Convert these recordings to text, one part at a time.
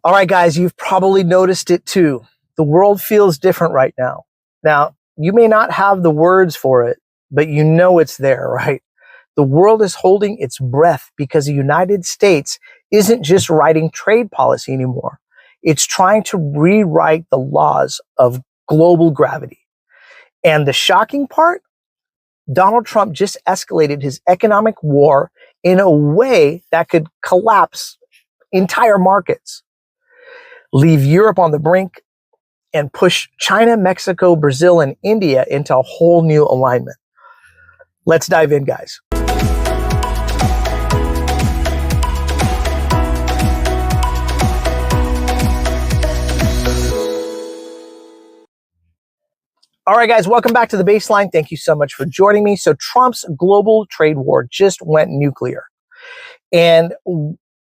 All right, guys, you've probably noticed it too. The world feels different right now. Now, you may not have the words for it, but you know it's there, right? The world is holding its breath because the United States isn't just writing trade policy anymore. It's trying to rewrite the laws of global gravity. And the shocking part, Donald Trump just escalated his economic war in a way that could collapse entire markets, leave Europe on the brink, and push China, Mexico, Brazil, and India into a whole new alignment. Let's dive in, guys. All right, guys, welcome back to The Baseline. Thank you so much for joining me. So Trump's global trade war just went nuclear. And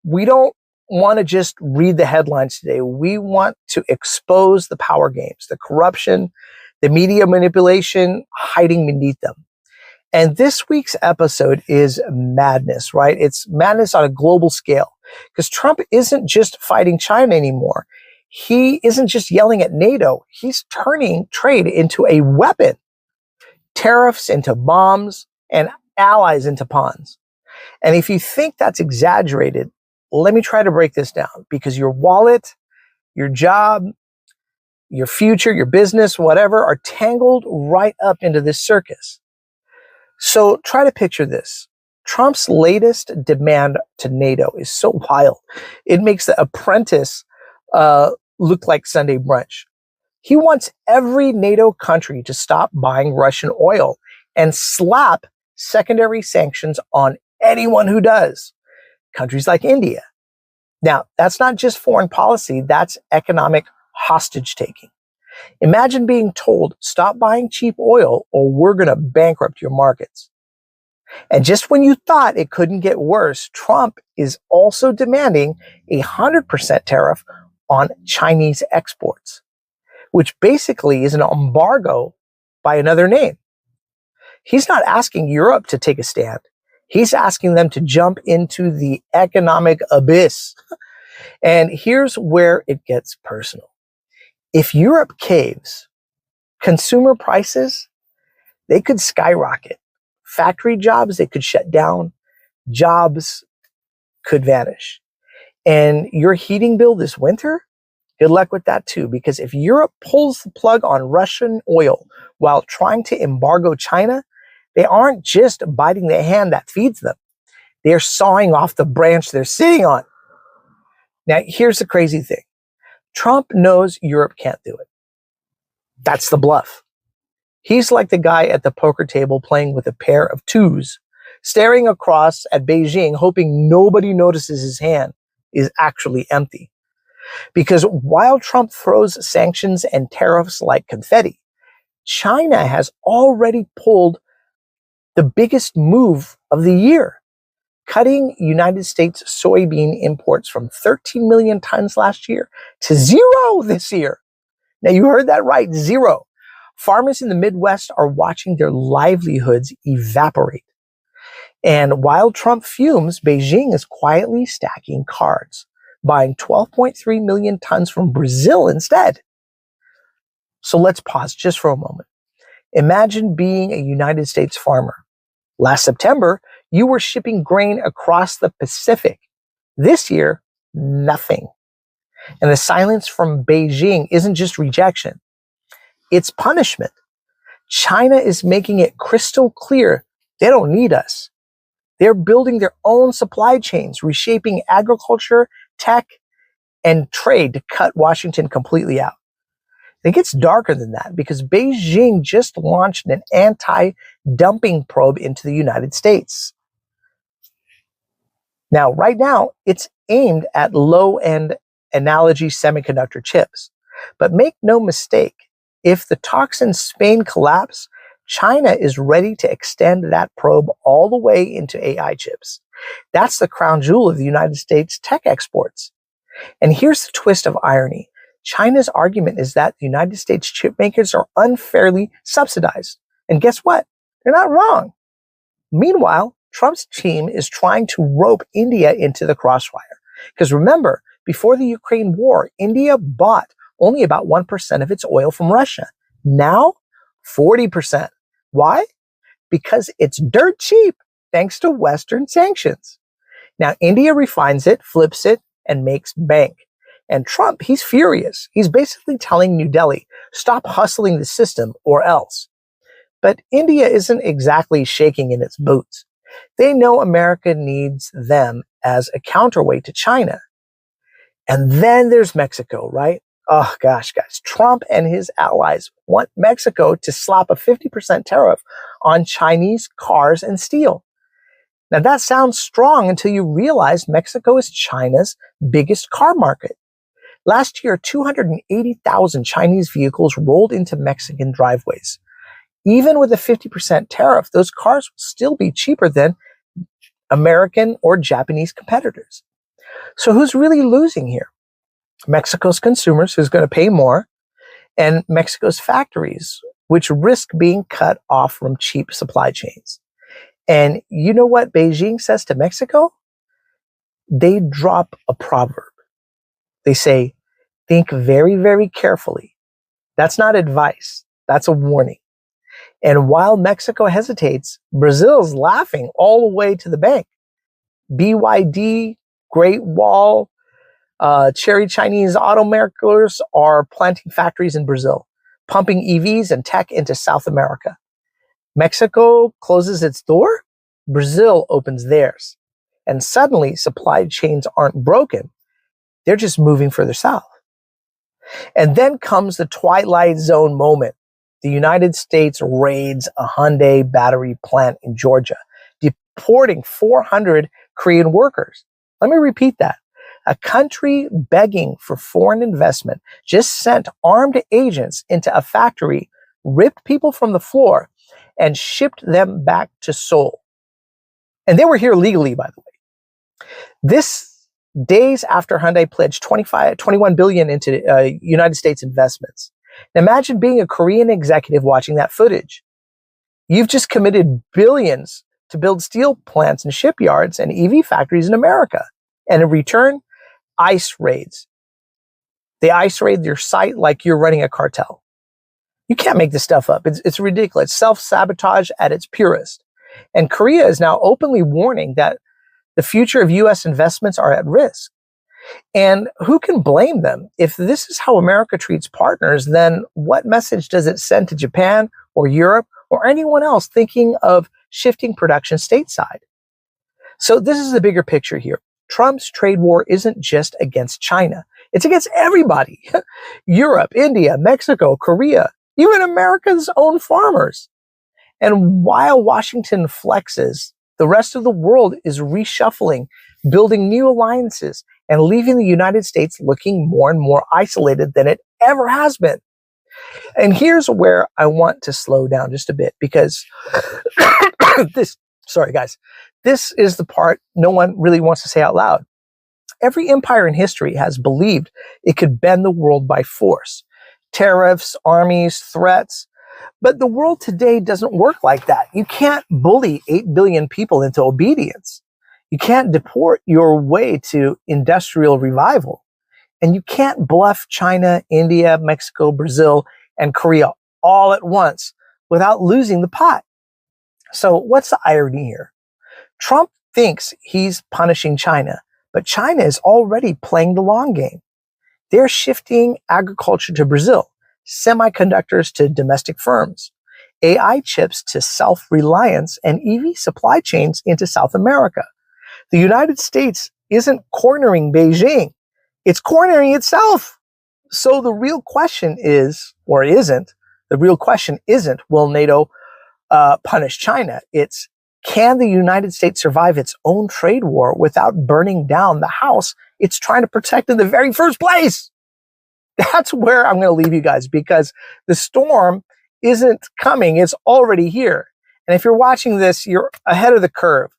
we don't want to just read the headlines today. We want to expose the power games, the corruption, the media manipulation hiding beneath them. And this week's episode is madness, right? It's madness on a global scale because Trump isn't just fighting China anymore. He isn't just yelling at NATO. He's turning trade into a weapon, tariffs into bombs, and allies into pawns. And if you think that's exaggerated, let me try to break this down, because your wallet, your job, your future, your business, whatever, are tangled right up into this circus. So try to picture this. Trump's latest demand to NATO is so wild. It makes The Apprentice look like Sunday brunch. He wants every NATO country to stop buying Russian oil and slap secondary sanctions on anyone who does. Countries like India. Now, that's not just foreign policy, that's economic hostage taking. Imagine being told, stop buying cheap oil or we're going to bankrupt your markets. And just when you thought it couldn't get worse, Trump is also demanding a 100% tariff on Chinese exports, which basically is an embargo by another name. He's not asking Europe to take a stand. He's asking them to jump into the economic abyss. And here's where it gets personal. If Europe caves, consumer prices, they could skyrocket. Factory jobs, they could shut down. Jobs could vanish. And your heating bill this winter, good luck with that too. Because if Europe pulls the plug on Russian oil while trying to embargo China, they aren't just biting the hand that feeds them. They're sawing off the branch they're sitting on. Now, here's the crazy thing. Trump knows Europe can't do it. That's the bluff. He's like the guy at the poker table playing with a pair of twos, staring across at Beijing, hoping nobody notices his hand is actually empty. Because while Trump throws sanctions and tariffs like confetti, China has already pulled the biggest move of the year, cutting United States soybean imports from 13 million tons last year to 0 this year. Now, you heard that right, 0. Farmers in the Midwest are watching their livelihoods evaporate. And while Trump fumes, Beijing is quietly stacking cards, buying 12.3 million tons from Brazil instead. So let's pause just for a moment. Imagine being a United States farmer. Last September, you were shipping grain across the Pacific. This year, nothing. And the silence from Beijing isn't just rejection. It's punishment. China is making it crystal clear they don't need us. They're building their own supply chains, reshaping agriculture, tech, and trade to cut Washington completely out. It gets darker than that because Beijing just launched an anti-dumping probe into the United States. Now, right now, it's aimed at low-end analogy semiconductor chips. But make no mistake, if the talks in Spain collapse, China is ready to extend that probe all the way into AI chips. That's the crown jewel of the United States tech exports. And here's the twist of irony. China's argument is that the United States chip makers are unfairly subsidized. And guess what? They're not wrong. Meanwhile, Trump's team is trying to rope India into the crossfire. Because remember, before the Ukraine war, India bought only about 1% of its oil from Russia. Now, 40%. Why? Because it's dirt cheap, thanks to Western sanctions. Now, India refines it, flips it, and makes bank. And Trump, he's furious. He's basically telling New Delhi, stop hustling the system or else. But India isn't exactly shaking in its boots. They know America needs them as a counterweight to China. And then there's Mexico, right? Oh gosh, guys, Trump and his allies want Mexico to slap a 50% tariff on Chinese cars and steel. Now that sounds strong until you realize Mexico is China's biggest car market. Last year, 280,000 Chinese vehicles rolled into Mexican driveways. Even with a 50% tariff, those cars will still be cheaper than American or Japanese competitors. So who's really losing here? Mexico's consumers, who's going to pay more, and Mexico's factories, which risk being cut off from cheap supply chains. And you know what Beijing says to Mexico? They drop a proverb. They say, think very, very carefully. That's not advice. That's a warning. And while Mexico hesitates, Brazil's laughing all the way to the bank. BYD, Great Wall, Cherry Chinese automakers are planting factories in Brazil, pumping EVs and tech into South America. Mexico closes its door, Brazil opens theirs. And suddenly supply chains aren't broken. They're just moving further south. And then comes the Twilight Zone moment. The United States raids a Hyundai battery plant in Georgia, deporting 400 Korean workers. Let me repeat that. A country begging for foreign investment just sent armed agents into a factory, ripped people from the floor, and shipped them back to Seoul. And they were here legally, by the way. This days after Hyundai pledged 21 billion into United States investments. Now imagine being a Korean executive watching that footage. You've just committed billions to build steel plants and shipyards and EV factories in America. And in return, ICE raids. They ICE raid your site like you're running a cartel. You can't make this stuff up. It's ridiculous. Self-sabotage at its purest. And Korea is now openly warning that the future of U.S. investments are at risk. And who can blame them? If this is how America treats partners, then what message does it send to Japan or Europe or anyone else thinking of shifting production stateside? So this is the bigger picture here. Trump's trade war isn't just against China. It's against everybody. Europe, India, Mexico, Korea, even America's own farmers. And while Washington flexes, the rest of the world is reshuffling, building new alliances, and leaving the United States looking more and more isolated than it ever has been. And here's where I want to slow down just a bit because this is the part no one really wants to say out loud. Every empire in history has believed it could bend the world by force. Tariffs, armies, threats. But the world today doesn't work like that. You can't bully 8 billion people into obedience. You can't deport your way to industrial revival. And you can't bluff China, India, Mexico, Brazil, and Korea all at once without losing the pot. So what's the irony here? Trump thinks he's punishing China, but China is already playing the long game. They're shifting agriculture to Brazil, semiconductors to domestic firms, AI chips to self-reliance, and EV supply chains into South America. The United States isn't cornering Beijing. It's cornering itself. So the real question is, or isn't, the real question isn't, will NATO punish China? It's, can the United States survive its own trade war without burning down the house it's trying to protect in the very first place? That's where I'm going to leave you guys, because the storm isn't coming. It's already here. And if you're watching this, you're ahead of the curve.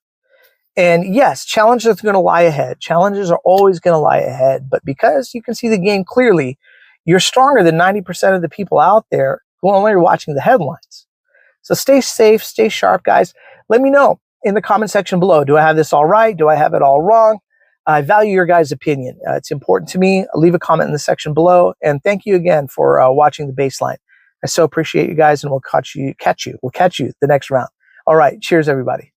And yes, challenges are going to lie ahead. Challenges are always going to lie ahead. But because you can see the game clearly, you're stronger than 90% of the people out there who are only watching the headlines. So stay safe, stay sharp, guys. Let me know in the comment section below. Do I have this all right? Do I have it all wrong? I value your guys' opinion. It's important to me. Leave a comment in the section below. And thank you again for watching the Baseline. I so appreciate you guys, and we'll catch you the next round. All right. Cheers, everybody.